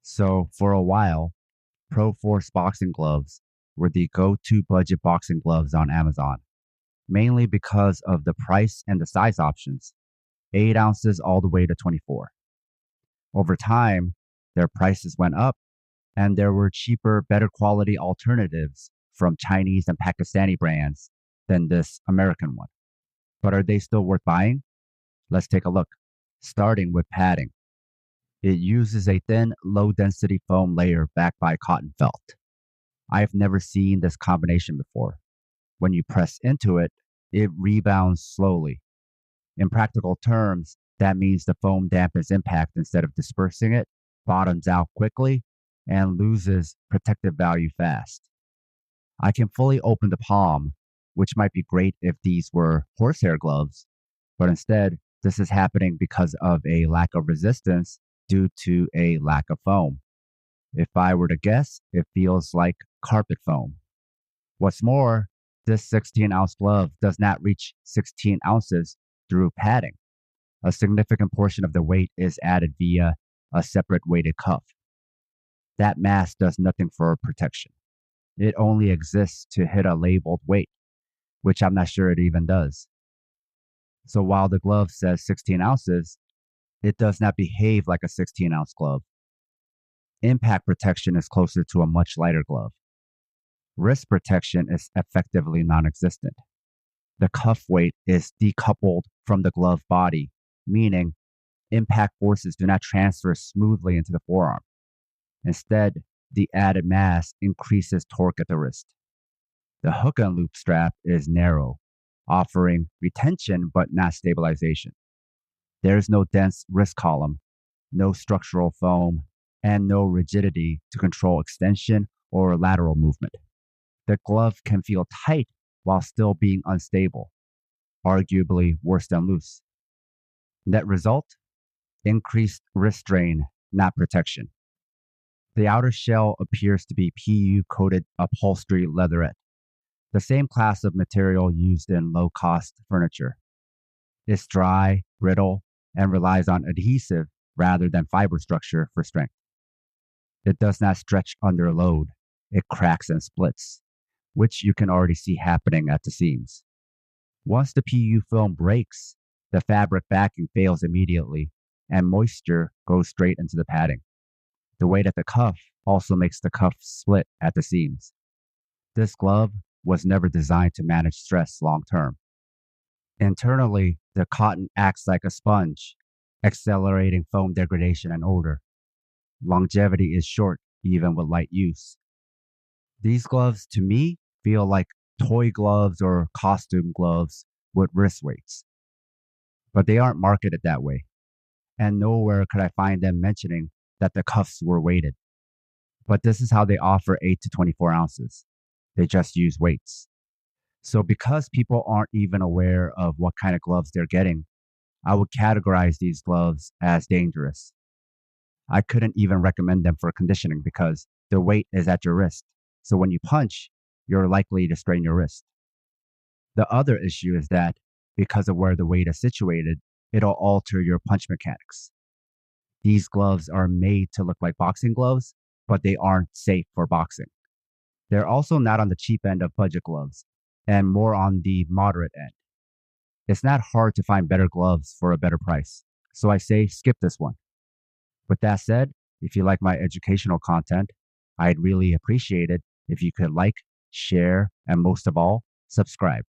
So for a while, Proforce boxing gloves were the go-to budget boxing gloves on Amazon, mainly because of the price and the size options, 8 ounces all the way to 24. Over time, their prices went up and there were cheaper, better quality alternatives from Chinese and Pakistani brands than this American one. But are they still worth buying? Let's take a look. Starting with padding. It uses a thin, low density foam layer backed by cotton felt. I've never seen this combination before. When you press into it, it rebounds slowly. In practical terms, that means the foam dampens impact instead of dispersing it, bottoms out quickly, and loses protective value fast. I can fully open the palm, which might be great if these were horsehair gloves, but instead, this is happening because of a lack of resistance due to a lack of foam. If I were to guess, it feels like carpet foam. What's more, this 16-ounce glove does not reach 16 ounces through padding. A significant portion of the weight is added via a separate weighted cuff. That mass does nothing for protection. It only exists to hit a labeled weight, which I'm not sure it even does. So while the glove says 16 ounces, it does not behave like a 16-ounce glove. Impact protection is closer to a much lighter glove. Wrist protection is effectively non existent. The cuff weight is decoupled from the glove body, meaning impact forces do not transfer smoothly into the forearm. Instead, the added mass increases torque at the wrist. The hook and loop strap is narrow, offering retention but not stabilization. There is no dense wrist column, no structural foam, and no rigidity to control extension or lateral movement. The glove can feel tight while still being unstable, arguably worse than loose. Net result? Increased wrist strain, not protection. The outer shell appears to be PU-coated upholstery leatherette, the same class of material used in low-cost furniture. It's dry, brittle, and relies on adhesive rather than fiber structure for strength. It does not stretch under load. It cracks and splits, which you can already see happening at the seams. Once the PU film breaks, the fabric backing fails immediately, and moisture goes straight into the padding. The weight at the cuff also makes the cuff split at the seams. This glove was never designed to manage stress long term. Internally, the cotton acts like a sponge, accelerating foam degradation and odor. Longevity is short, even with light use. These gloves, to me, feel like toy gloves or costume gloves with wrist weights. But they aren't marketed that way, and nowhere could I find them mentioning that the cuffs were weighted. But this is how they offer 8 to 24 ounces. They just use weights. So because people aren't even aware of what kind of gloves they're getting, I would categorize these gloves as dangerous. I couldn't even recommend them for conditioning because the weight is at your wrist. So when you punch, you're likely to strain your wrist. The other issue is that because of where the weight is situated, it'll alter your punch mechanics. These gloves are made to look like boxing gloves, but they aren't safe for boxing. They're also not on the cheap end of budget gloves and more on the moderate end. It's not hard to find better gloves for a better price, so I say skip this one. With that said, if you like my educational content, I'd really appreciate it if you could like, share, and most of all, subscribe.